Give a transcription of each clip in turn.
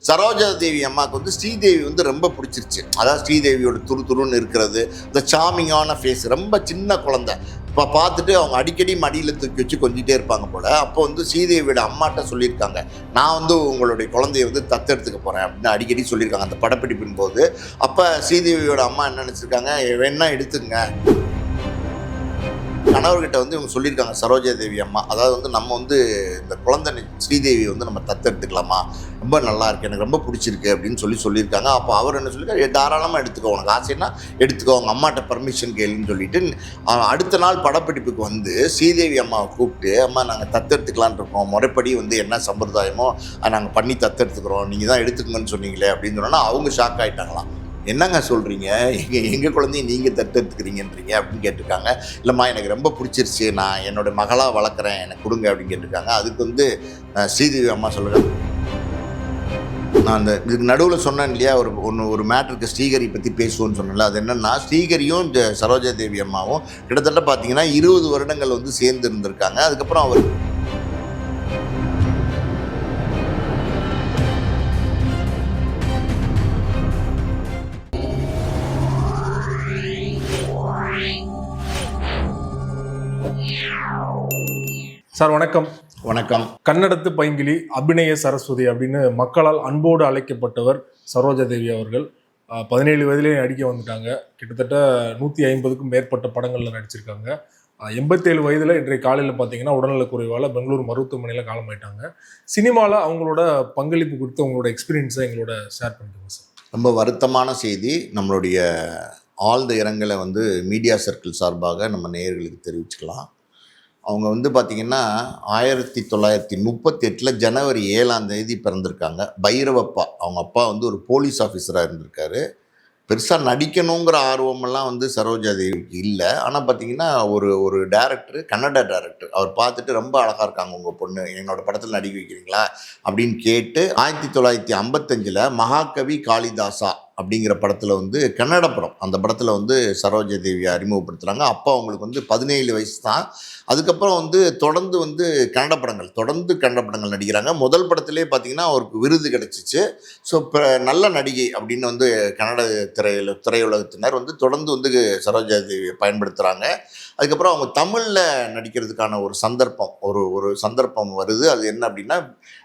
சரோஜா தேவி அம்மாவுக்கு வந்து ஸ்ரீதேவி வந்து ரொம்ப பிடிச்சிருச்சு. அதாவது ஸ்ரீதேவியோட துருன்னு இருக்கிறது, இந்த சாமிங்கான ஃபேஸ், ரொம்ப சின்ன குழந்தை. இப்போ பார்த்துட்டு அவங்க அடிக்கடி மடியில் தூக்கி வச்சு கொஞ்சிட்டே இருப்பாங்க போல். அப்போ வந்து ஸ்ரீதேவியோட அம்மாட்ட சொல்லியிருக்காங்க, நான் வந்து உங்களுடைய குழந்தைய வந்து தத்தெடுத்துக்க போகிறேன் அப்படின்னு அடிக்கடி சொல்லியிருக்காங்க அந்த படப்பிடிப்பின் போது. அப்போ ஸ்ரீதேவியோட அம்மா என்ன நினச்சிருக்காங்க, வேணா எடுத்துங்க. கணவர்கிட்ட வந்து இவங்க சொல்லியிருக்காங்க சரோஜா தேவி அம்மா, அதாவது வந்து நம்ம வந்து இந்த குழந்தை ஸ்ரீதேவி வந்து நம்ம தத்தெடுத்துக்கலாமா, ரொம்ப நல்லா இருக்கு, எனக்கு ரொம்ப பிடிச்சிருக்கு அப்படின்னு சொல்லியிருக்காங்க. அப்போ அவர் என்ன சொல்லியிருக்காரு, தாராளமாக எடுத்துக்கோ, உனக்கு ஆசைன்னா எடுத்துக்கோ, அவங்க அம்மாட்ட பர்மிஷன் கேளுன்னு சொல்லிட்டு அடுத்த நாள் படப்பிடிப்புக்கு வந்து ஸ்ரீதேவி அம்மாவை கூப்பிட்டு, அம்மா நாங்கள் தத்தெடுத்துக்கலான் இருக்கோம், முறைப்படி வந்து என்ன சம்பிரதாயமோ நாங்கள் பண்ணி தத்தெடுத்துக்கிறோம், நீங்கள் தான் எடுத்துக்கங்கன்னு சொன்னீங்களே அப்படின்னு சொன்னோன்னா அவங்க ஷாக் ஆகிட்டாங்களாம். என்னங்க சொல்கிறீங்க, எங்கள் குழந்தைய நீங்கள் தத்தெடுத்துக்கிறீங்கன்றீங்க அப்படின்னு கேட்டிருக்காங்க. இல்லைம்மா எனக்கு ரொம்ப பிடிச்சிருச்சு, நான் என்னோடய மகளாக வளர்க்குறேன், எனக்கு கொடுங்க அப்படின்னு கேட்டிருக்காங்க. அதுக்கு வந்து ஸ்ரீதேவி அம்மா சொல்கிறேன், நான் அந்த இதுக்கு நடுவில் சொன்னேன் இல்லையா, ஒரு மேட்ருக்கு ஸ்ரீஹரி பற்றி பேசுவோன்னு சொன்னேன்ல, அது என்னென்னா ஸ்ரீஹரியும் இந்த சரோஜா தேவி அம்மாவும் கிட்டத்தட்ட பார்த்தீங்கன்னா 20 வருடங்கள் வந்து சேர்ந்து இருந்திருக்காங்க. அதுக்கப்புறம் அவர் சார் வணக்கம். வணக்கம். கன்னடத்து பைங்கிலி, அபிநய சரஸ்வதி அப்படின்னு மக்களால் அன்போடு அழைக்கப்பட்டவர் சரோஜா தேவி அவர்கள். 17 வயதிலே நடிக்க வந்துட்டாங்க. கிட்டத்தட்ட 150க்கும் மேற்பட்ட படங்களில் நடிச்சிருக்காங்க. 87 வயதில் இன்றைய காலையில் பார்த்தீங்கன்னா உடல்நலக்குறைவால் பெங்களூர் மருத்துவமனையில் காலமாயிட்டாங்க. சினிமாவில் அவங்களோட பங்களிப்பு குறித்து உங்களோட எக்ஸ்பீரியன்ஸை எங்களோட ஷேர் பண்ணிக்கோங்க சார். ரொம்ப வருத்தமான செய்தி. நம்மளுடைய ஆழ்ந்த இரங்கலை வந்து மீடியா சர்க்கிள் சார்பாக நம்ம நேயர்களுக்கு தெரிவிச்சுக்கலாம். அவங்க வந்து பார்த்திங்கன்னா 1938 ஜனவரி 7 பிறந்திருக்காங்க. பைரவப்பா, அவங்க அப்பா வந்து ஒரு போலீஸ் ஆஃபீஸராக இருந்திருக்காரு. பெருசாக நடிக்கணுங்கிற ஆர்வமெல்லாம் வந்து சரோஜா தேவிக்கு இல்லை. ஆனால் பார்த்திங்கன்னா ஒரு டேரக்டர், கன்னட டேரக்டர், அவர் பார்த்துட்டு ரொம்ப அழகாக இருக்காங்க உங்கள் பொண்ணு, என்னோடய படத்தில் நடிக்க வைக்கிறீங்களா அப்படின்னு கேட்டு 1955 மகாகவி காளிதாசா அப்படிங்கிற படத்தில் வந்து கன்னட படம், அந்த படத்தில் வந்து சரோஜா தேவியை அறிமுகப்படுத்துகிறாங்க. அப்போ அவங்களுக்கு வந்து 17 வயசு தான். அதுக்கப்புறம் வந்து தொடர்ந்து கன்னட படங்கள் நடிக்கிறாங்க. முதல் படத்திலே பார்த்திங்கன்னா அவருக்கு விருது கிடச்சிச்சு. ஸோ இப்போ நல்ல நடிகை அப்படின்னு வந்து கன்னட திரையுலகத்தினர் வந்து தொடர்ந்து வந்து சரோஜா தேவியை பயன்படுத்துகிறாங்க. அதுக்கப்புறம் அவங்க தமிழில் நடிக்கிறதுக்கான ஒரு சந்தர்ப்பம் வருது. அது என்ன அப்படின்னா,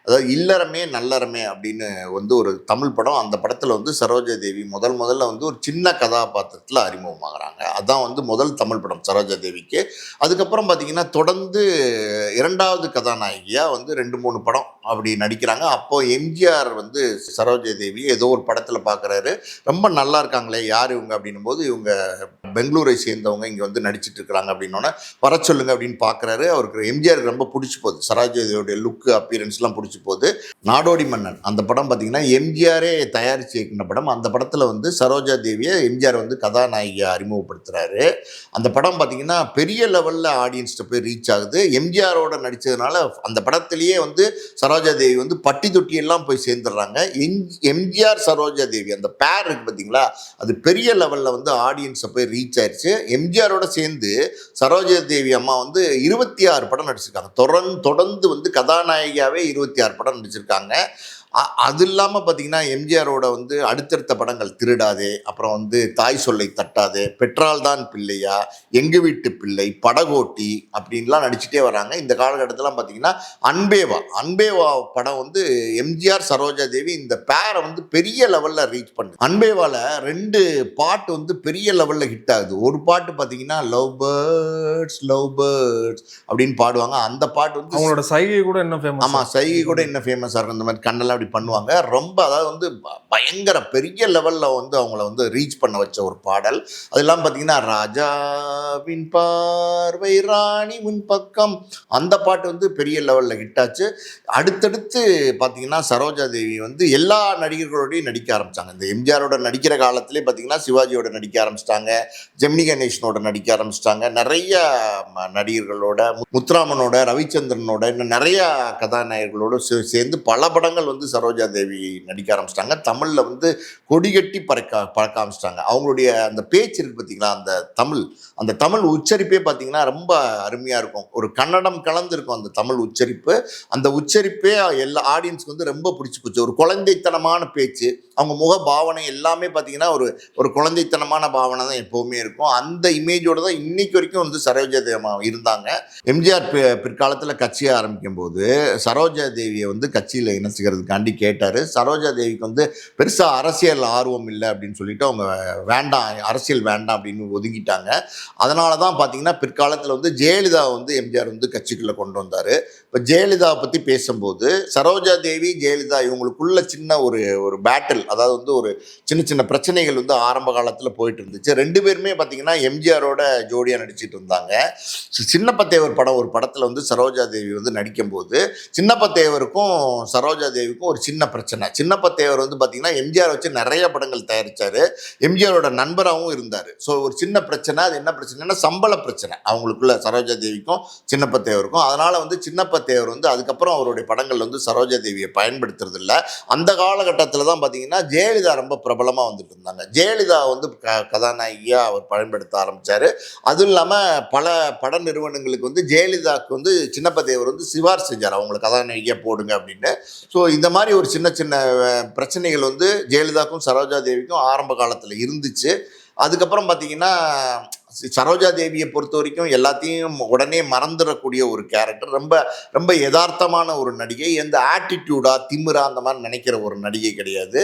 அதாவது இல்லறமே நல்லறமே அப்படின்னு வந்து ஒரு தமிழ் படம். அந்த படத்தில் வந்து சரோஜா தேவி முதல்ல வந்து ஒரு சின்ன கதாபாத்திரத்தில் அறிமுகமாகறாங்க. அதுதான் வந்து முதல் தமிழ் படம் சரோஜா தேவிக்கு. அதுக்கப்புறம் பார்த்திங்கன்னா தொடர்ந்து 2வது கதாநாயகியாக வந்து 2-3 படம் அப்படி நடிக்கிறாங்க. அப்போது எம்ஜிஆர் வந்து சரோஜா தேவி ஏதோ ஒரு படத்தில் பார்க்குறாரு, ரொம்ப நல்லா இருக்காங்களே, யார் இவங்க அப்படின்னும் போது, இவங்க பெங்களூரை சேர்ந்தவங்க, இங்கே வந்து நடிச்சிட்டு இருக்கிறாங்க அப்படின்னோடனே வர சொல்லுங்க அப்படின்னு பார்க்குறாரு. அவருக்கு எம்ஜிஆருக்கு ரொம்ப பிடிச்சி போகுது, சரோஜா தேவியோடைய லுக்கு அப்பியரன்ஸ்லாம் பிடிச்சி போகுது. நாடோடி மன்னன் அந்த படம் பார்த்திங்கன்னா எம்ஜிஆரே தயாரித்து இயக்கின படம். அந்த படத்தில் வந்து சரோஜா தேவியை எம்ஜிஆர் வந்து கதாநாயகியை அறிமுகப்படுத்துகிறாரு. அந்த படம் பார்த்திங்கன்னா பெரிய லெவலில் ஆடியன்ஸ்கிட்ட போய் ரீச் ஆகுது. எம்ஜிஆரோட நடித்ததுனால அந்த படத்திலேயே வந்து சரோஜா தேவி வந்து பட்டி தொட்டியெல்லாம் போய் சேர்ந்துடுறாங்க. எம்ஜிஆர் சரோஜா தேவி அந்த பேர் இருக்கு பார்த்தீங்களா, அது பெரிய லெவலில் வந்து ஆடியன்ஸை போய் ரீச் ஆயிடுச்சு. எம்ஜிஆரோட சேர்ந்து சரோஜா தேவி அம்மா வந்து 26 படம் நடிச்சிருக்காங்க. தொடர்ந்து வந்து கதாநாயகியாகவே 26 படம் நடிச்சிருக்காங்க. அது இல்லாமல் பார்த்திங்கன்னா எம்ஜிஆரோட வந்து அடுத்தடுத்த படங்கள் திருடாதே, அப்புறம் வந்து தாய் சொல்லை தட்டாதே, பெற்றால் தான் பிள்ளையா, எங்கள் வீட்டு பிள்ளை, படகோட்டி அப்படின்லாம் நடிச்சுட்டே வராங்க. இந்த காலகட்டத்திலாம் பார்த்திங்கன்னா அன்பேவா படம் வந்து எம்ஜிஆர் சரோஜா தேவி இந்த பேரை வந்து பெரிய லெவலில் ரீச் பண்ணுது. அன்பேவாவில் 2 பாட்டு வந்து பெரிய லெவலில் ஹிட் ஆகுது. ஒரு பாட்டு பார்த்திங்கன்னா லவ் பேர்ட்ஸ் அப்படின்னு பாடுவாங்க. அந்த பாட்டு வந்து அவங்களோட சைகை கூட என்ன ஃபேமஸ். ஆமாம், சைகை கூட என்ன ஃபேமஸாக இருக்கும். இந்த மாதிரி கண்ணெல்லாம் அப்படி பண்ணுவாங்க. ரொம்ப அதாவது வந்து பயங்கர பெரிய லெவலில் வந்து அவங்கள வந்து ரீச் பண்ண வச்ச ஒரு பாடல். அதெல்லாம் பார்த்தீங்கன்னா ராஜாவின் பார்வை ராணி உன் பக்கம், அந்த பாட்டு வந்து பெரிய லெவலில் ஹிட் ஆச்சு. அடுத்தடுத்து பார்த்தீங்கன்னா சரோஜா தேவி வந்து எல்லா நடிகர்களோடையும் நடிக்க ஆரம்பித்தாங்க. இந்த எம்ஜிஆரோட நடிக்கிற காலத்திலே பார்த்தீங்கன்னா சிவாஜியோட நடிக்க ஆரம்பிச்சிட்டாங்க, ஜெமினி கணேசனோட நடிக்க ஆரம்பிச்சிட்டாங்க, நிறைய நடிகர்களோட, முத்துராமனோட, ரவிச்சந்திரனோட, இன்னும் நிறைய கதாநாயகர்களோடு சேர்ந்து பல படங்கள் வந்து வந்து சரோஜா தேவி நடிக்க ஆரம்பிச்சிட்டாங்க. தமிழில் வந்து கொடிகட்டி பறக்க ஆரம்பிச்சிட்டாங்க. அவங்களுடைய அந்த பேச்சு இருக்கு பார்த்தீங்களா, அந்த தமிழ் உச்சரிப்பே பார்த்தீங்கன்னா ரொம்ப அருமையாக இருக்கும். ஒரு கன்னடம் கலந்து இருக்கும் அந்த தமிழ் உச்சரிப்பு. அந்த உச்சரிப்பே எல்லா ஆடியன்ஸ்க்கு வந்து ரொம்ப பிடிச்சி போச்சு. ஒரு குழந்தைத்தனமான பேச்சு, அவங்க முக பாவனை எல்லாமே பார்த்தீங்கன்னா ஒரு குழந்தைத்தனமான பாவனை தான் எப்போவுமே இருக்கும். அந்த இமேஜோடு தான் இன்னைக்கு வரைக்கும் வந்து சரோஜா தேவி இருந்தாங்க. எம்ஜிஆர் பிற்காலத்தில் கட்சியை ஆரம்பிக்கும் போது சரோஜா தேவியை வந்து கட்சியில் இணைச்சிக்கிறதுக்காண்டி கேட்டார். சரோஜா தேவிக்கு வந்து பெருசாக அரசியல் ஆர்வம் இல்லை அப்படின்னு சொல்லிட்டு அவங்க வேண்டாம், அரசியல் வேண்டாம் அப்படின்னு ஒதுங்கிட்டாங்க. அதனால தான் பார்த்தீங்கன்னா பிற்காலத்தில் வந்து ஜெயலலிதா வந்து எம்ஜிஆர் வந்து கட்சிக்குள்ளே கொண்டு வந்தார். இப்போ ஜெயலலிதாவை பற்றி பேசும்போது சரோஜா தேவி ஜெயலலிதா இவங்களுக்குள்ள சின்ன ஒரு பேட்டில், அதாவது வந்து ஒரு சின்ன சின்ன பிரச்சனைகள் வந்து ஆரம்ப காலத்தில் போயிட்டு இருந்துச்சு. ரெண்டு பேருமே பார்த்தீங்கன்னா எம்ஜிஆரோட ஜோடியாக நடிச்சிட்டு இருந்தாங்க. சின்னப்பத்தேவர் படம், ஒரு படத்தில் வந்து சரோஜா தேவி வந்து நடிக்கும்போது சின்னப்பத்தேவருக்கும் சரோஜா தேவிக்கும் ஒரு சின்ன பிரச்சனை. சின்னப்பத்தேவர் வந்து பார்த்தீங்கன்னா எம்ஜிஆர் வச்சு நிறைய படங்கள் தயாரித்தார், எம்ஜிஆரோட நண்பராகவும் இருந்தார். ஸோ ஒரு சின்ன பிரச்சனை. அது என்ன பிரச்சனைனா சம்பள பிரச்சனை அவங்களுக்குள்ள, சரோஜா தேவிக்கும் சின்னப்பத்தேவருக்கும். அதனால் வந்து சின்னப்பத்தேவர் வந்து அதுக்கப்புறம் அவருடைய படங்கள் வந்து சரோஜா தேவியை பயன்படுத்துறது இல்லை. அந்த காலகட்டத்தில் தான் பார்த்தீங்கன்னா ஜெயலலிதா ரொம்ப பிரபலமாக வந்துட்டு இருந்தாங்க. ஜெயலலிதா வந்து கதாநாயகியாக அவர் பயன்படுத்த ஆரம்பித்தார். அதுவும் இல்லாமல் பல பட நிறுவனங்களுக்கு வந்து ஜெயலலிதாவுக்கு வந்து சின்னப்பத்தேவர் வந்து சிபாரிசு செஞ்சார், அவங்களை கதாநாயகியாக போடுங்க அப்படின்னு. ஸோ இந்த மாதிரி ஒரு சின்ன சின்ன பிரச்சனைகள் வந்து ஜெயலலிதாவுக்கும் சரோஜா தேவிக்கும் ஆரம்ப காலத்தில் இருந்துச்சு. அதுக்கப்புறம் பார்த்தீங்கன்னா சரோஜா தேவியை பொறுத்த வரைக்கும் எல்லாத்தையும் உடனே மறந்துடக்கூடிய ஒரு கேரக்டர், ரொம்ப ரொம்ப யதார்த்தமான ஒரு நடிகை. எந்த ஆட்டிடியூடா திமிரா அந்த மாதிரி நினைக்கிற ஒரு நடிகை கிடையாது.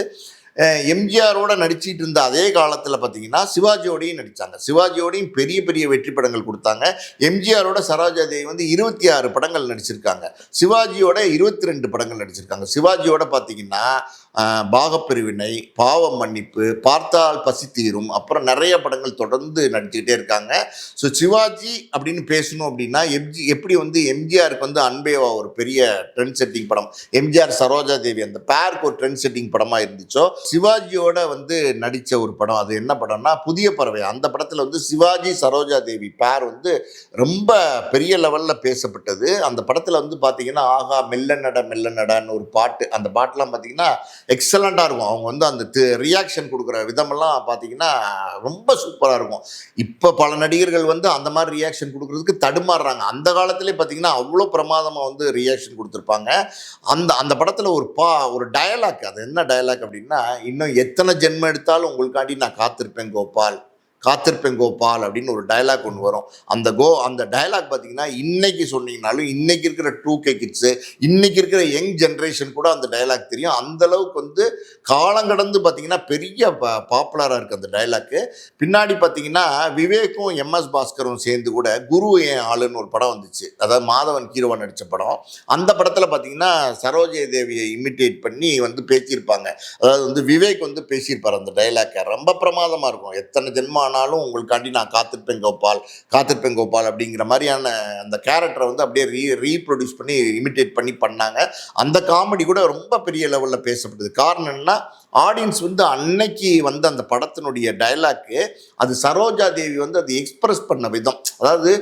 எம்ஜிஆரோட நடிச்சிட்டு இருந்த அதே காலத்தில் பார்த்தீங்கன்னா சிவாஜியோடையும் நடித்தாங்க. சிவாஜியோடையும் பெரிய பெரிய வெற்றி படங்கள் கொடுத்தாங்க. எம்ஜிஆரோட சரோஜா தேவி வந்து 26 படங்கள் நடிச்சிருக்காங்க. சிவாஜியோட 22 படங்கள் நடிச்சிருக்காங்க. சிவாஜியோட பார்த்தீங்கன்னா பாகப்பிரிவினை, பாவம் மன்னிப்பு, பார்த்தால் பசி தீரும், அப்புறம் நிறைய படங்கள் தொடர்ந்து நடிச்சுக்கிட்டே இருக்காங்க. ஸோ சிவாஜி அப்படின்னு பேசணும் அப்படின்னா எப்படி வந்து எம்ஜிஆருக்கு வந்து அன்பேவா ஒரு பெரிய ட்ரெண்ட் செட்டிங் படம், எம்ஜிஆர் சரோஜா தேவி அந்த பேருக்கு ஒரு ட்ரெண்ட் செட்டிங் படமாக இருந்துச்சோ, சிவாஜியோட வந்து நடித்த ஒரு படம், அது என்ன படம்னா புதிய பறவை. அந்த படத்தில் வந்து சிவாஜி சரோஜா தேவி பேர் வந்து ரொம்ப பெரிய லெவலில் பேசப்பட்டது. அந்த படத்தில் வந்து பார்த்தீங்கன்னா ஆகா மெல்ல நடன்னு ஒரு பாட்டு, அந்த பாட்டெலாம் பார்த்தீங்கன்னா எக்ஸலண்ட்டாக இருக்கும். அவங்க வந்து அந்த ரியாக்ஷன் கொடுக்குற விதமெல்லாம் பார்த்தீங்கன்னா ரொம்ப சூப்பராக இருக்கும். இப்போ பல நடிகர்கள் வந்து அந்த மாதிரி ரியாக்ஷன் கொடுக்குறதுக்கு தடுமாறுறாங்க. அந்த காலத்திலே பார்த்தீங்கன்னா அவ்வளோ பிரமாதமாக வந்து ரியாக்ஷன் கொடுத்துருப்பாங்க. அந்த படத்தில் ஒரு டயலாக், அது என்ன டயலாக் அப்படின்னா, இன்னும் எத்தனை ஜென்மம் எடுத்தாலும் உங்களுக்காண்டி நான் காத்திருப்பேன் கோபால் அப்படின்னு ஒரு டயலாக் ஒன்று வரும். அந்த டயலாக் பார்த்தீங்கன்னா இன்னைக்கு சொன்னீங்கனாலும் இன்னைக்கு இருக்கிற 2K கிட்ஸு, இன்னைக்கு இருக்கிற யங் ஜென்ரேஷன் கூட அந்த டயலாக் தெரியும். அந்த அளவுக்கு வந்து காலங்கடந்து பார்த்தீங்கன்னா பெரிய பாப்புலராக இருக்குது அந்த டயலாக்கு. பின்னாடி பார்த்தீங்கன்னா விவேக்கும் MS பாஸ்கரும் சேர்ந்து கூட குரு ஏன் ஆளுன்னு ஒரு படம் வந்துச்சு, அதாவது மாதவன் கீரவன் நடித்த படம். அந்த படத்தில் பார்த்தீங்கன்னா சரோஜா தேவியை இமிட்டேட் பண்ணி வந்து பேசியிருப்பாங்க. அதாவது வந்து விவேக் வந்து பேசியிருப்பார் அந்த டைலாக்கை. ரொம்ப பிரமாதமாக இருக்கும். எத்தனை ஜென்மானாலும் உங்களுக்காண்டி நான் காத்திருப்பேன் கோபால் அப்படிங்கிற மாதிரியான அந்த கேரக்டரை வந்து அப்படியே ரீப்ரொடியூஸ் பண்ணி இமிட்டேட் பண்ணாங்க. அந்த காமெடி கூட ரொம்ப பெரிய லெவலில் பேசப்படுது. காரணம் என்னன்னா, ஆடியன்ஸ் வந்து அன்னைக்கு வந்து அந்த படத்தினுடைய டைலாக்கு, அது சரோஜா தேவி வந்து அது எக்ஸ்பிரஸ் பண்ண விதம், அதாவது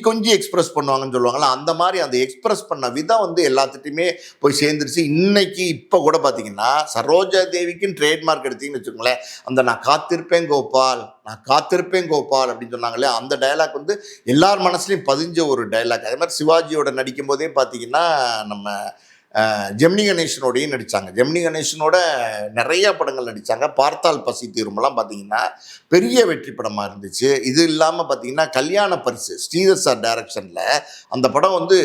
கொஞ்சி எக்ஸ்பிரஸ் பண்ணுவாங்கன்னு சொல்லுவாங்கள்ல, அந்த மாதிரி அந்த எக்ஸ்பிரஸ் பண்ண விதம் வந்து எல்லாத்துட்டையுமே போய் சேர்ந்துருச்சு. இன்னைக்கு இப்போ கூட பார்த்தீங்கன்னா சரோஜா தேவிக்குன்னு ட்ரேட்மார்க் எடுத்தீங்கன்னு வச்சுக்கோங்களேன், அந்த நான் காத்திருப்பேன் கோபால் அப்படின்னு சொன்னாங்களே, அந்த டைலாக் வந்து எல்லார் மனசுலையும் பதிஞ்ச ஒரு டைலாக். அதே மாதிரி சிவாஜியோட நடிக்கும் போதே பார்த்தீங்கன்னா நம்ம ஜெமினி கணேசனோடையும் நடித்தாங்க. ஜெமினி கணேசனோட நிறைய படங்கள் நடித்தாங்க. பார்த்தால் பசி தீருமெல்லாம் பார்த்தீங்கன்னா பெரிய வெற்றி படமாக இருந்துச்சு. இது இல்லாமல் பார்த்தீங்கன்னா கல்யாண பரிசு ஸ்ரீதர் சார் டைரக்ஷனில் அந்த படம் வந்து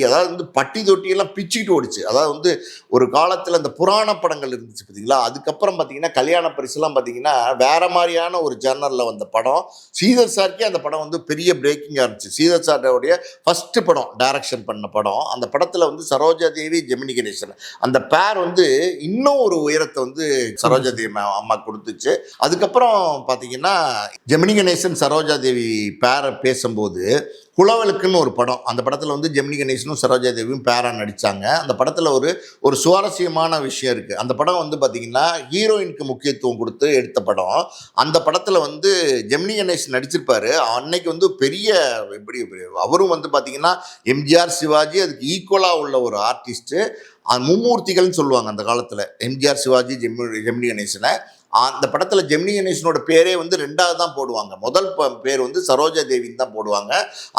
அதாவது வந்து பட்டி தொட்டியெல்லாம் பிச்சுக்கிட்டு ஓடிச்சு. அதாவது வந்து ஒரு காலத்தில் அந்த புராண படங்கள் இருந்துச்சு பார்த்தீங்களா, அதுக்கப்புறம் பார்த்தீங்கன்னா கல்யாண பரிசுலாம் பார்த்தீங்கன்னா வேற மாதிரியான ஒரு ஜர்னலில் வந்த படம். ஸ்ரீதர் சாருக்கே அந்த படம் வந்து பெரிய பிரேக்கிங்காக இருந்துச்சு. ஸ்ரீதர் சாரோடைய ஃபஸ்ட்டு படம், டைரக்ஷன் பண்ண படம். அந்த படத்தில் வந்து சரோஜா தேவி ஜெமினி கணேசன் அந்த பேர் வந்து இன்னும் ஒரு உயரத்தை வந்து சரோஜா தேவி அம்மா கொடுத்துச்சு. அதுக்கப்புறம் பார்த்தீங்கன்னா ஜெமினி கணேசன் சரோஜா தேவி பேரை பேசும்போது குளவலுக்குன்னு ஒரு படம். அந்த படத்தில் வந்து ஜெமினி கணேசனும் சரோஜா தேவியும் பேரா நடித்தாங்க. அந்த படத்தில் ஒரு சுவாரஸ்யமான விஷயம் இருக்குது. அந்த படம் வந்து பார்த்திங்கன்னா ஹீரோயினுக்கு முக்கியத்துவம் கொடுத்து எடுத்த படம். அந்த படத்தில் வந்து ஜெமினி கணேசன் நடிச்சிருப்பார். அன்னைக்கு வந்து பெரிய எப்படி அவரும் வந்து பார்த்திங்கன்னா எம்ஜிஆர் சிவாஜி அதுக்கு ஈக்குவலாக உள்ள ஒரு ஆர்டிஸ்ட்டு. மும்மூர்த்திகள்னு சொல்லுவாங்க அந்த காலத்தில், எம்ஜிஆர் சிவாஜி ஜெமினி கணேசனை. அந்த படத்தில் ஜெமினி கணேசனோட பேரே வந்து 2வது தான் போடுவாங்க. முதல் பேர் வந்து சரோஜா தேவின்னு தான் போடுவாங்க.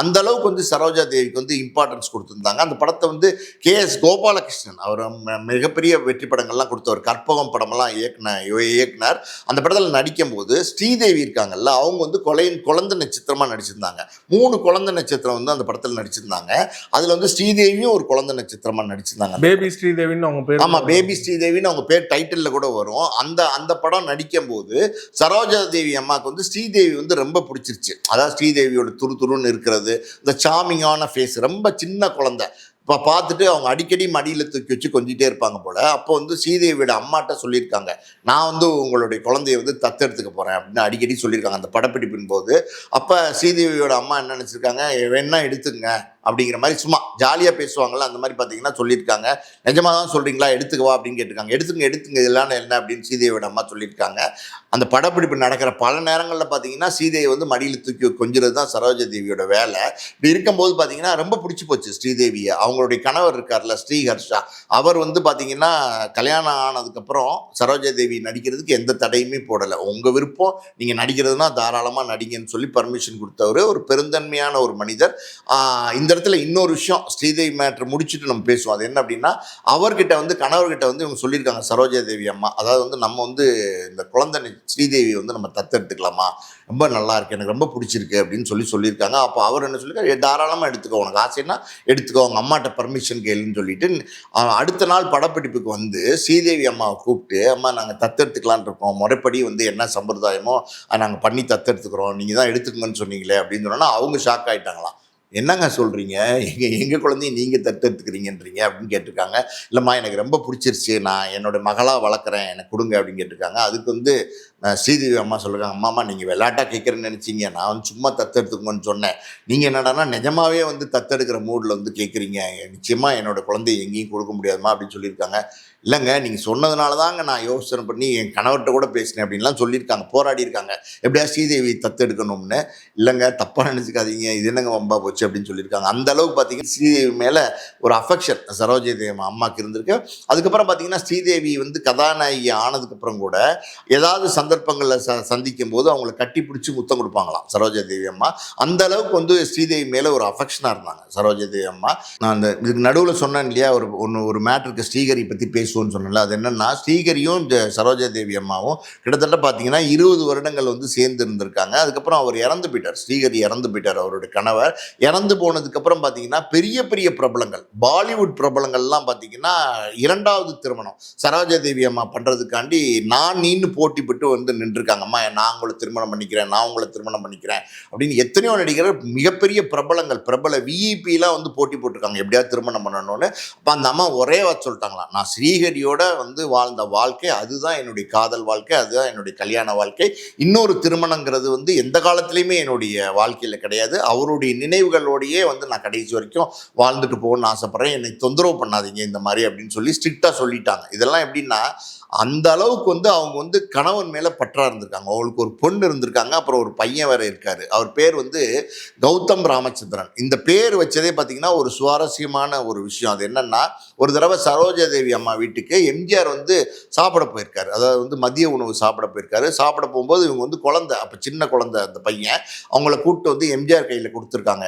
அந்த அளவுக்கு வந்து சரோஜா தேவிக்கு வந்து இம்பார்ட்டன்ஸ் கொடுத்துருந்தாங்க. அந்த படத்தை வந்து கேஎஸ் கோபாலகிருஷ்ணன் அவர் மிகப்பெரிய வெற்றி படங்கள்லாம் கொடுத்தவர். கற்பகம் படமெல்லாம் இயக்குனர். அந்த படத்தில் நடிக்கும் போது ஸ்ரீதேவி இருக்காங்கல்ல, அவங்க வந்து குழந்தை நட்சத்திரமாக நடிச்சிருந்தாங்க. 3 குழந்தை நட்சத்திரம் வந்து அந்த படத்தில் நடிச்சிருந்தாங்க. அதில் வந்து ஸ்ரீதேவியும் ஒரு குழந்தை நட்சத்திரமாக நடிச்சிருந்தாங்க. பேபி ஸ்ரீதேவின்னு அவங்க பேர். ஆமாம், பேபி ஸ்ரீதேவின்னு அவங்க பேர் டைட்டிலில் கூட வரும். அந்த படம் நடிக்கும் போது சரோஜா தேவி அம்மாவுக்கு வந்து ஸ்ரீதேவி வந்து ரொம்ப பிடிச்சிருச்சு. அதாவது ஸ்ரீதேவியோட துருன்னு இருக்கிறது, இந்த சாமிங்கான ஃபேஸ், ரொம்ப சின்ன குழந்தை. இப்போ பார்த்துட்டு அவங்க அடிக்கடி மடியில் தூக்கி வச்சு கொஞ்சிட்டே இருப்பாங்க போல். அப்போ வந்து ஸ்ரீதேவியோட அம்மாட்ட சொல்லியிருக்காங்க, நான் வந்து உங்களுடைய குழந்தைய வந்து தத்தெடுத்துக்க போகிறேன் அப்படின்னு அடிக்கடி சொல்லியிருக்காங்க அந்த படப்பிடிப்பின் போது. அப்போ ஸ்ரீதேவியோட அம்மா என்ன நினச்சிருக்காங்க, வேணா எடுத்துங்க அப்படிங்கிற மாதிரி சும்மா ஜாலியாக பேசுவாங்கள்ல, அந்த மாதிரி பார்த்தீங்கன்னா சொல்லியிருக்காங்க. நிஜமாக தான் சொல்கிறீங்களா, எடுத்துக்கவா அப்படின்னு கேட்டிருக்காங்க. எடுத்துங்க இதெல்லாம் என்ன அப்படின்னு ஸ்ரீதேவியோட அம்மா சொல்லியிருக்காங்க. அந்த படப்பிடிப்பு நடக்கிற பல நேரங்களில் பார்த்தீங்கன்னா ஸ்ரீதேவி வந்து மடியில் தூக்கி கொஞ்சிறது தான் சரோஜா தேவியோட வேலை. இப்படி இருக்கும்போது பார்த்தீங்கன்னா ரொம்ப பிடிச்சி போச்சு ஸ்ரீதேவியை. அவங்களுடைய கணவர் இருக்கார்ல ஸ்ரீஹர்ஷா, அவர் வந்து பார்த்தீங்கன்னா கல்யாணம் ஆனதுக்கப்புறம் சரோஜா தேவி நடிக்கிறதுக்கு எந்த தடையுமே போடலை. உங்கள் விருப்பம், நீங்கள் நடிக்கிறதுனா தாராளமாக நடிங்கன்னு சொல்லி பர்மிஷன் கொடுத்தவர். ஒரு பெருந்தன்மையான ஒரு மனிதர். இந்த இடத்துல இன்னொரு விஷயம், ஸ்ரீதேவி மேட்ரு முடிச்சுட்டு நம்ம பேசுவோம். அது என்ன அப்படின்னா, அவர்கிட்ட வந்து கணவர்கிட்ட வந்து இவங்க சொல்லியிருக்காங்க சரோஜா தேவி அம்மா, அதாவது வந்து நம்ம வந்து இந்த குழந்தை ஸ்ரீதேவி வந்து நம்ம தத்தெடுத்துக்கலாமா, ரொம்ப நல்லா இருக்கு, எனக்கு ரொம்ப பிடிச்சிருக்கு அப்படின்னு சொல்லியிருக்காங்க. அப்போ அவர் என்ன சொல்லியிருக்காரு, தாராளமாக எடுத்துக்கோ, உனக்கு ஆசைன்னா எடுத்துக்கோ, அவங்க அம்மாட்ட பர்மிஷன் கேளுன்னு சொல்லிட்டு அடுத்த நாள் படப்பிடிப்புக்கு வந்து ஸ்ரீதேவி அம்மாவை கூப்பிட்டு, அம்மா நாங்கள் தத்தெடுத்துக்கலான் இருக்கோம், முறைப்படி வந்து என்ன சம்பிரதாயமோ நாங்கள் பண்ணி தத்தெடுத்துக்கிறோம், நீங்கள் தான் எடுத்துக்கங்கன்னு சொன்னீங்களே அப்படின்னு சொன்னோன்னா அவங்க ஷாக் ஆகிட்டாங்களாம். என்னங்க சொல்கிறீங்க, எங்கள் குழந்தைய நீங்கள் தத்தெடுத்துக்கிறீங்கன்றீங்க அப்படின்னு கேட்டிருக்காங்க. இல்லைம்மா எனக்கு ரொம்ப பிடிச்சிருச்சு, நான் என்னோட மகளாக வளர்க்குறேன், எனக்கு கொடுங்க அப்படின்னு கேட்டிருக்காங்க. அதுக்கு வந்து ஸ்ரீதேவி அம்மா சொல்லுறாங்க, அம்மாம்மா நீங்கள் விளையாட்டாக கேட்குறேன்னு நினச்சிங்க, நான் வந்து சும்மா தத்தெடுத்துக்கோன்னு சொன்னேன், நீங்கள் என்னடானா நிஜமாவே வந்து தத்தெடுக்கிற மூடில் வந்து கேட்குறீங்க, நிச்சயமாக என்னோட குழந்தைய எங்கேயும் கொடுக்க முடியாதுமா அப்படின்னு சொல்லியிருக்காங்க. இல்லைங்க நீங்கள் சொன்னதுனால தாங்க நான் யோசனை பண்ணி என் கணவர்கிட்ட கூட பேசினேன் அப்படின்லாம் சொல்லியிருக்காங்க, போராடி இருக்காங்க எப்படியா ஸ்ரீதேவி தத்தெடுக்கணும்னு. இல்லைங்க தப்பாக நினச்சிக்காதீங்க, இது என்னங்க வம்பா போச்சு அப்படின்னு சொல்லியிருக்காங்க. அந்த அளவுக்கு பார்த்தீங்கன்னா ஸ்ரீதேவி மேலே ஒரு அஃபெக்ஷன் சரோஜா தேவி அம்மாவுக்கு இருந்திருக்கு. அதுக்கப்புறம் பார்த்தீங்கன்னா ஸ்ரீதேவி வந்து கதாநாயகி ஆனதுக்கப்புறம் கூட ஏதாவது சந்தர்ப்பங்களில் சந்திக்கும் போது அவங்கள கட்டி பிடிச்சி முத்தம் கொடுப்பாங்களாம் சரோஜா தேவி அம்மா. அந்த அளவுக்கு வந்து ஸ்ரீதேவி மேலே ஒரு அஃபெக்ஷனாக இருந்தாங்க சரோஜா தேவி அம்மா. நான் அந்த இதுக்கு நடுவில் சொன்னேன் இல்லையா, ஒரு மேட்ருக்கு ஸ்ரீஹரி பற்றி பேசுவோன்னு சொன்னல, அது என்னென்னா ஸ்ரீஹரியும் சரோஜா தேவி அம்மாவும் கிட்டத்தட்ட பார்த்தீங்கன்னா 20 வருடங்கள் வந்து சேர்ந்து இருந்திருக்காங்க. அதுக்கப்புறம் அவர் இறந்து போயிட்டார், ஸ்ரீஹரி இறந்து போயிட்டார். அவருடைய கணவர் இறந்து போனதுக்கப்புறம் பார்த்தீங்கன்னா பெரிய பெரிய பிரபலங்கள், பாலிவுட் பிரபலங்கள்லாம் பார்த்தீங்கன்னா 2வது திருமணம் சரோஜா தேவி அம்மா பண்ணுறதுக்காண்டி நீன்னு போட்டிப்பட்டு வந்து நின்றுருக்காங்க. அம்மா நான் உங்களை திருமணம் பண்ணிக்கிறேன், நான் உங்களை திருமணம் பண்ணிக்கிறேன் அப்படின்னு எத்தனையோ நடிகர்கள், மிகப்பெரிய பிரபலங்கள், பிரபல விஇபிலாம் வந்து போட்டி போட்டிருக்காங்க எப்படியாவது திருமணம் பண்ணணும்னு. அப்போ அந்த அம்மா ஒரே வார்த்தை சொல்லிட்டாங்களாம், நான் ஸ்ரீஹரியோட வந்து வாழ்ந்த வாழ்க்கை அதுதான் என்னுடைய காதல் வாழ்க்கை, அதுதான் என்னுடைய கல்யாண வாழ்க்கை, இன்னொரு திருமணங்கிறது வந்து எந்த காலத்துலேயுமே என்னுடைய வாழ்க்கையில் கிடையாது, அவருடைய நினைவுகளோடையே வந்து நான் கடைசி வரைக்கும் வாழ்ந்துட்டு போகணும்னு ஆசைப்பட்றேன், என்னை தொந்தரவு பண்ணாதீங்க இந்த மாதிரி அப்படின்னு சொல்லி ஸ்ட்ரிக்டாக சொல்லிட்டாங்க. இதெல்லாம் எப்படின்னா அந்த அளவுக்கு வந்து அவங்க வந்து கணவன் மேலே பற்றா இருந்திருக்காங்க. அவங்களுக்கு ஒரு பொண்ணு இருந்திருக்காங்க, அப்புறம் ஒரு பையன் வேற இருக்காரு. அவர் பேர் வந்து கௌதம் ராமச்சந்திரன். இந்த பேர் வச்சதே பார்த்தீங்கன்னா ஒரு சுவாரஸ்யமான ஒரு விஷயம். அது என்னன்னா, ஒரு தடவை சரோஜா தேவி அம்மா வீட்டுக்கு எம்ஜிஆர் வந்து சாப்பிட போயிருக்காரு, அதாவது வந்து மதிய உணவு சாப்பிட போயிருக்காரு. சாப்பிட போகும்போது இவங்க வந்து குழந்தை, அப்போ சின்ன குழந்தை அந்த பையன், அவங்கள கூப்பிட்டு வந்து எம்ஜிஆர் கையில் கொடுத்துருக்காங்க.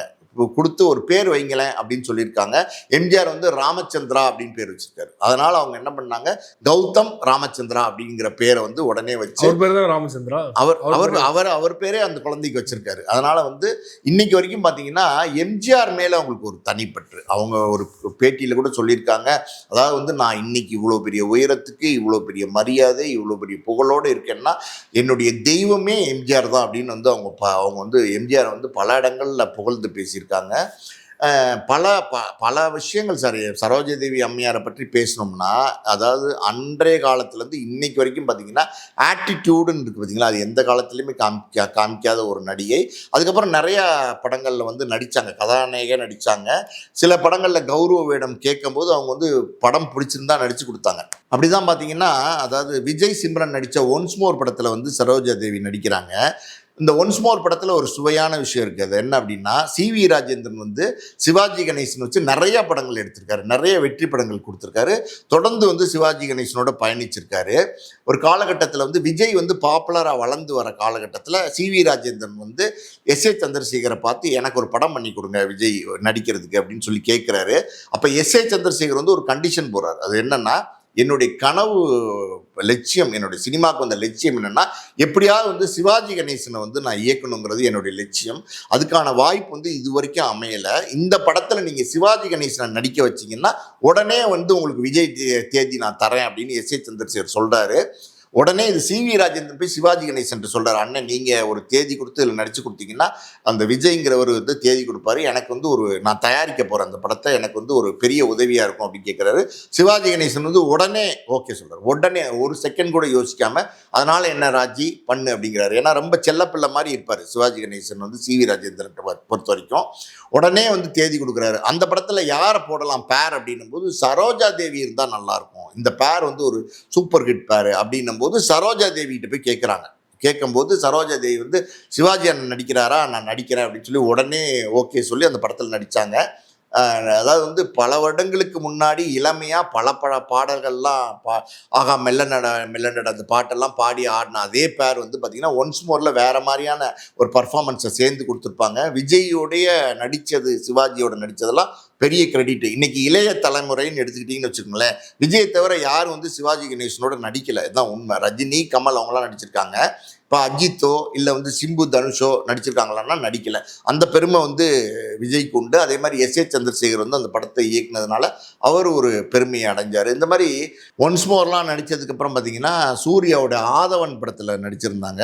கொடுத்து ஒரு பேர் வைங்களேன் அப்படின்னு சொல்லியிருக்காங்க. எம்ஜிஆர் வந்து ராமச்சந்திரா அப்படின்னு பேர் வச்சிருக்காரு. அதனால அவங்க என்ன பண்ணாங்க, கௌதம் ராமச்சந்திரா அப்படிங்கிற பேரை வந்து உடனே வச்சு, ராமச்சந்திரா அவர் பேரே அந்த குழந்தைக்கு வச்சிருக்காரு. அதனால வந்து இன்னைக்கு வரைக்கும் பார்த்தீங்கன்னா எம்ஜிஆர் மேலே அவங்களுக்கு ஒரு தனிப்பற்று. அவங்க ஒரு பேட்டியில் கூட சொல்லியிருக்காங்க, அதாவது வந்து நான் இன்னைக்கு இவ்வளோ பெரிய உயரத்துக்கு, இவ்வளோ பெரிய மரியாதை, இவ்வளோ பெரிய புகழோடு இருக்கேன்னா என்னுடைய தெய்வமே எம்ஜிஆர் தான் அப்படின்னு வந்து அவங்க வந்து எம்ஜிஆர் வந்து பல இடங்களில் புகழ்ந்து பேசியிருக்காங்க. பல விஷயங்கள் சார். சரோஜா தேவி அம்மையாரை பற்றி பேசணும்னா, அதாவது அன்றைய காலத்துலேருந்து இன்னைக்கு வரைக்கும் பார்த்தீங்கன்னா ஆட்டிடியூடுன்னு இருக்குது பார்த்தீங்களா, அது எந்த காலத்துலேயுமே காமிக்காத ஒரு நடிகை. அதுக்கப்புறம் நிறையா படங்களில் வந்து நடித்தாங்க, கதாநாயகியாக நடித்தாங்க. சில படங்களில் கௌரவ வேடம் கேட்கும்போது அவங்க வந்து படம் பிடிச்சிருந்தா நடித்து கொடுத்தாங்க. அப்படி தான் பார்த்தீங்கன்னா, அதாவது விஜய் சிம்ரன் நடித்த ஒன்ஸ் மோர் படத்தில் வந்து சரோஜா தேவி நடிக்கிறாங்க. இந்த ஒன்ஸ் மோர் படத்தில் ஒரு சுவையான விஷயம் இருக்குது. அது என்ன அப்படின்னா, சிவி ராஜேந்திரன் வந்து சிவாஜி கணேசன் வச்சு நிறைய படங்கள் எடுத்திருக்காரு, நிறைய வெற்றி படங்கள் கொடுத்துருக்காரு. தொடர்ந்து வந்து சிவாஜி கணேசனோட பயணிச்சிருக்காரு. ஒரு காலகட்டத்தில் வந்து விஜய் வந்து பாப்புலராக வளர்ந்து வர காலகட்டத்தில் சிவி ராஜேந்திரன் வந்து எஸ்.ஏ. சந்திரசேகரை பார்த்து எனக்கு ஒரு படம் பண்ணி கொடுங்க விஜய் நடிக்கிறதுக்கு அப்படின்னு சொல்லி கேட்குறாரு. அப்போ எஸ்.ஏ. சந்திரசேகர் வந்து ஒரு கண்டிஷன் போடுறாரு. அது என்னன்னா, என்னுடைய கனவு லட்சியம், என்னுடைய சினிமாவுக்கு வந்த லட்சியம் என்னென்னா, எப்படியாவது வந்து சிவாஜி கணேசனை வந்து நான் இயக்கணுங்கிறது என்னுடைய லட்சியம். அதுக்கான வாய்ப்பு வந்து இது வரைக்கும் அமையலை. இந்த படத்தில் நீங்கள் சிவாஜி கணேசனை நடிக்க வச்சிங்கன்னா உடனே வந்து உங்களுக்கு விஜய் தேதி நான் தரேன் அப்படின்னு எஸ்.ஏ. சந்திரசேகர் சொல்கிறாரு. உடனே இது சிவி ராஜேந்திரன் போய் சிவாஜி கணேசன் சொல்கிறார், அண்ணன் நீங்கள் ஒரு தேதி கொடுத்து இதில் நடித்து கொடுத்தீங்கன்னா அந்த விஜய்ங்கிறவர் வந்து தேதி கொடுப்பாரு, எனக்கு வந்து நான் தயாரிக்க போகிறேன் அந்த படத்தை, எனக்கு வந்து ஒரு பெரிய உதவியாக இருக்கும் அப்படின்னு கேட்குறாரு. சிவாஜி கணேசன் வந்து உடனே ஓகே சொல்கிறார். உடனே ஒரு செகண்ட் கூட யோசிக்காமல், அதனால் என்ன ராஜி பண்ணு அப்படிங்கிறாரு. ஏன்னா ரொம்ப செல்லப்பிள்ளை மாதிரி இருப்பார் சிவாஜி கணேசன் வந்து சிவி ராஜேந்திரன் பொறுத்த வரைக்கும். உடனே வந்து தேதி கொடுக்குறாரு. அந்த படத்தில் யாரை போடலாம் பேர் அப்படின்னும் போது சரோஜா தேவி இருந்தால் நல்லாயிருக்கும், இந்த பேர் வந்து ஒரு சூப்பர் ஹிட் பேர் அப்படின்னும் போது சரோஜா தேவிகிட்ட போய் கேட்குறாங்க. கேட்கும்போது சரோஜா தேவி வந்து சிவாஜி அண்ணன் நடிக்கிறாரா, நான் நடிக்கிறேன் அப்படின்னு சொல்லி உடனே ஓகே சொல்லி அந்த படத்தில் நடித்தாங்க. அதாவது வந்து பல வருடங்களுக்கு முன்னாடி இளமையாக பல பாடல்கள்லாம் ஆகா மெல்ல நட அந்த பாட்டெல்லாம் பாடி ஆடின அதே பேர் வந்து பார்த்திங்கன்னா ஒன்ஸ் மோரில் வேறு மாதிரியான ஒரு பர்ஃபார்மன்ஸை சேர்ந்து கொடுத்துருப்பாங்க. விஜயோடைய நடித்தது, சிவாஜியோட நடித்ததெல்லாம் பெரிய கிரெடிட். இன்றைக்கி இளைய தலைமுறைன்னு எடுத்துக்கிட்டிங்கன்னு வச்சுக்கோங்களேன், விஜயை தவிர யாரும் வந்து சிவாஜி கணேசனோட நடிக்கலை, இதுதான் உண்மை. ரஜினி, கமல் அவங்களாம் நடிச்சிருக்காங்க. இப்போ அஜித்தோ இல்லை வந்து சிம்பு தனுஷோ நடிச்சிருக்காங்களான்னா நடிக்கலை. அந்த பெருமை வந்து விஜய்க்கு உண்டு. அதே மாதிரி எஸ்.ஏ. சந்திரசேகர் வந்து அந்த படத்தை இயக்குனதுனால அவர் ஒரு பெருமையை அடைஞ்சார். இந்த மாதிரி ஒன்ஸ் மோர்லாம் நடித்ததுக்கப்புறம் பார்த்திங்கன்னா சூர்யாவோட ஆதவன் படத்தில் நடிச்சிருந்தாங்க.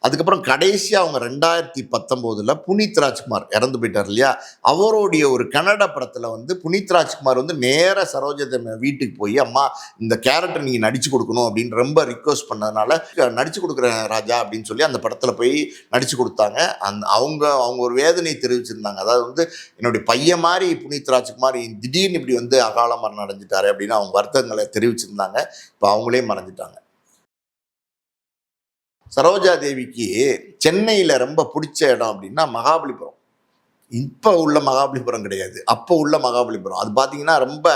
அதுக்கப்புறம் கடைசியாக அவங்க 2019 புனித் ராஜ்குமார் இறந்து போயிட்டார் இல்லையா, அவருடைய ஒரு கன்னட படத்தில் வந்து புனித் ராஜ்குமார் வந்து நேராக சரோஜா வீட்டுக்கு போய், அம்மா இந்த கேரக்டர் நீங்கள் நடித்து கொடுக்கணும் அப்படின்னு ரொம்ப ரிக்வஸ்ட் பண்ணதுனால நடித்து கொடுக்குறேன் ராஜா அப்படின்னு சொல்லி அந்த படத்தில் போய் நடித்து கொடுத்தாங்க. அவங்க ஒரு வேதனையை தெரிவிச்சிருந்தாங்க. அதாவது வந்து என்னுடைய பையன் மாதிரி புனித் ராஜ்குமார் திடீர்னு இப்படி வந்து அகால மரணம் அடைஞ்சிட்டாரு அப்படின்னு அவங்க வருத்தங்களை தெரிவிச்சிருந்தாங்க. இப்போ அவங்களே மறைஞ்சிட்டாங்க. சரோஜா தேவிக்கு சென்னையில் ரொம்ப பிடிச்ச இடம் அப்படின்னா மகாபலிபுரம். இப்போ உள்ள மகாபலிபுரம் கிடையாது, அப்போ உள்ள மகாபலிபுரம். அது பார்த்தீங்கன்னா ரொம்ப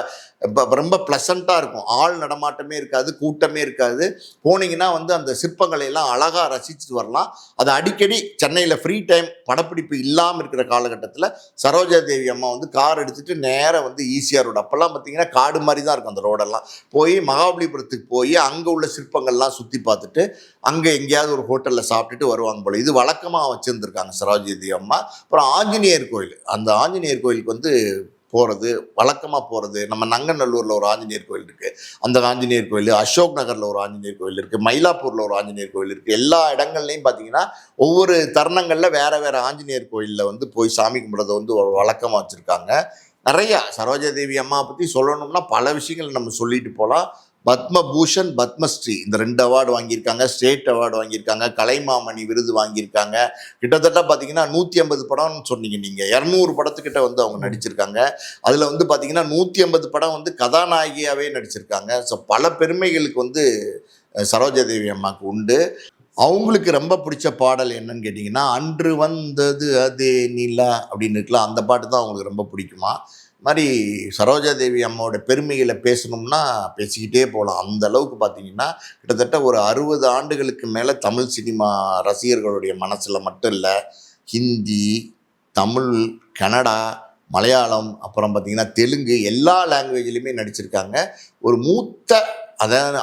ரொம்ப ப்ளசண்ட்டாக இருக்கும். ஆள் நடமாட்டமே இருக்காது, கூட்டமே இருக்காது. போனீங்கன்னா வந்து அந்த சிற்பங்களை எல்லாம் அழகாக ரசிச்சுட்டு வரலாம். அது அடிக்கடி சென்னையில் ஃப்ரீ டைம் படப்பிடிப்பு இல்லாமல் இருக்கிற காலகட்டத்தில் சரோஜா தேவி அம்மா வந்து கார் எடுத்துகிட்டு நேராக வந்து ஈசிஆர் ரோடு, அப்போல்லாம் பார்த்தீங்கன்னா காடு மாதிரி தான் இருக்கும் அந்த ரோடெல்லாம், போய் மகாபலிபுரத்துக்கு போய் அங்கே உள்ள சிற்பங்கள்லாம் சுற்றி பார்த்துட்டு அங்கே எங்கேயாவது ஒரு ஹோட்டலில் சாப்பிட்டுட்டு வருவாங்க போல். இது வழக்கமாக வச்சுருந்துருக்காங்க சரோஜா தேவி அம்மா. அப்புறம் ஆஞ்சநேயர் கோயில், அந்த ஆஞ்சநேயர் கோயிலுக்கு வந்து போகிறது வழக்கமாக போகிறது. நம்ம நங்கநல்லூரில் ஒரு ஆஞ்சநேயர் கோயில் இருக்குது, அந்த ஆஞ்சநேயர் கோயில், அசோக் நகரில் ஒரு ஆஞ்சநேயர் கோயில் இருக்குது, மயிலாப்பூரில் ஒரு ஆஞ்சநேயர் கோயில் இருக்குது. எல்லா இடங்கள்லையும் பார்த்தீங்கன்னா ஒவ்வொரு தருணங்களில் வேறு ஆஞ்சநேயர் கோயிலில் வந்து போய் சாமி கும்பிட்றதை வந்து ஒரு வழக்கமாக வச்சுருக்காங்க. நிறையா சரோஜா தேவி அம்மா பற்றி சொல்லணும்னா பல விஷயங்கள் நம்ம சொல்லிட்டு போகலாம். பத்மபூஷன், பத்மஸ்ரீ இந்த 2 அவார்டு வாங்கியிருக்காங்க, ஸ்டேட் அவார்டு வாங்கியிருக்காங்க, கலைமாமணி விருது வாங்கியிருக்காங்க. கிட்டத்தட்ட பார்த்தீங்கன்னா 150 படம்னு சொன்னீங்க நீங்கள், 200 படத்துக்கிட்ட வந்து அவங்க நடிச்சிருக்காங்க. அதில் வந்து பார்த்தீங்கன்னா 150 படம் வந்து கதாநாயகியாகவே நடிச்சிருக்காங்க. ஸோ பல பெருமைகளுக்கு வந்து சரோஜா தேவி அம்மாவுக்கு உண்டு. அவங்களுக்கு ரொம்ப பிடிச்ச பாடல் என்னன்னு கேட்டிங்கன்னா, அன்று வந்தது அதே நிலா அப்படின்னு இருக்கலாம், அந்த பாட்டு தான் அவங்களுக்கு ரொம்ப பிடிக்குமா. மாதிரி சரோஜா தேவி அம்மாவோட பெருமைகளை பேசணும்னா பேசிக்கிட்டே போகலாம். அந்த அளவுக்கு பார்த்தீங்கன்னா கிட்டத்தட்ட ஒரு 60 ஆண்டுகளுக்கு மேலே தமிழ் சினிமா ரசிகர்களுடைய மனசில் மட்டும் இல்லை, ஹிந்தி, தமிழ், கன்னடா, மலையாளம், அப்புறம் பார்த்திங்கன்னா தெலுங்கு, எல்லா லாங்குவேஜ்லையுமே நடிச்சிருக்காங்க. ஒரு மூத்த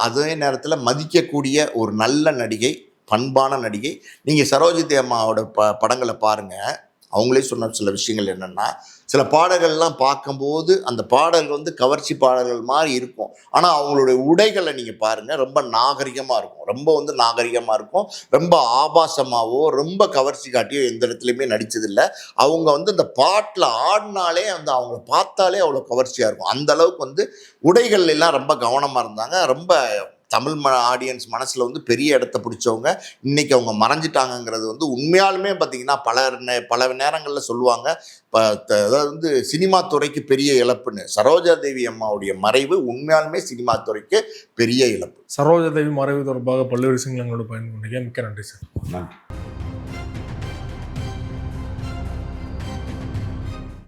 அதே நேரத்தில் மதிக்கக்கூடிய ஒரு நல்ல நடிகை, பண்பான நடிகை. நீங்கள் சரோஜா தேவி அம்மாவோட படங்களை பாருங்கள். அவங்களே சொன்ன சில விஷயங்கள் என்னென்னா, சில பாடல்கள்லாம் பார்க்கும்போது அந்த பாடல்கள் வந்து கவர்ச்சி பாடல்கள் மாதிரி இருக்கும். ஆனால் அவங்களுடைய உடைகளை நீங்கள் பாருங்கள், ரொம்ப நாகரிகமாக இருக்கும், ரொம்ப வந்து நாகரிகமாக இருக்கும், ரொம்ப ஆபாசமாகவோ ரொம்ப கவர்ச்சி காட்டியோ எந்த இடத்துலையுமே நடித்ததில்லை. அவங்க வந்து இந்த பாட்டில் ஆடினாலே வந்து அவங்கள பார்த்தாலே அவ்வளோ கவர்ச்சியாக இருக்கும். அந்த அளவுக்கு வந்து உடைகள் எல்லாம் ரொம்ப கவனமாக இருந்தாங்க. ரொம்ப தமிழ் ஆடியன்ஸ் மனசில் வந்து பெரிய இடத்த பிடிச்சவங்க. இன்னைக்கு அவங்க மறைஞ்சிட்டாங்கங்கிறது வந்து உண்மையாலுமே பார்த்தீங்கன்னா பல நேரங்களில் சொல்லுவாங்க. அதாவது வந்து சினிமா துறைக்கு பெரிய இழப்புன்னு. சரோஜா தேவி அம்மாவுடைய மறைவு உண்மையாலுமே சினிமா துறைக்கு பெரிய இழப்பு. சரோஜா தேவி மறைவு தொடர்பாக பல்வேறு விஷயங்கள் எங்களோட பயன்படுத்திக்க மிக்க நன்றி சார். நன்றி.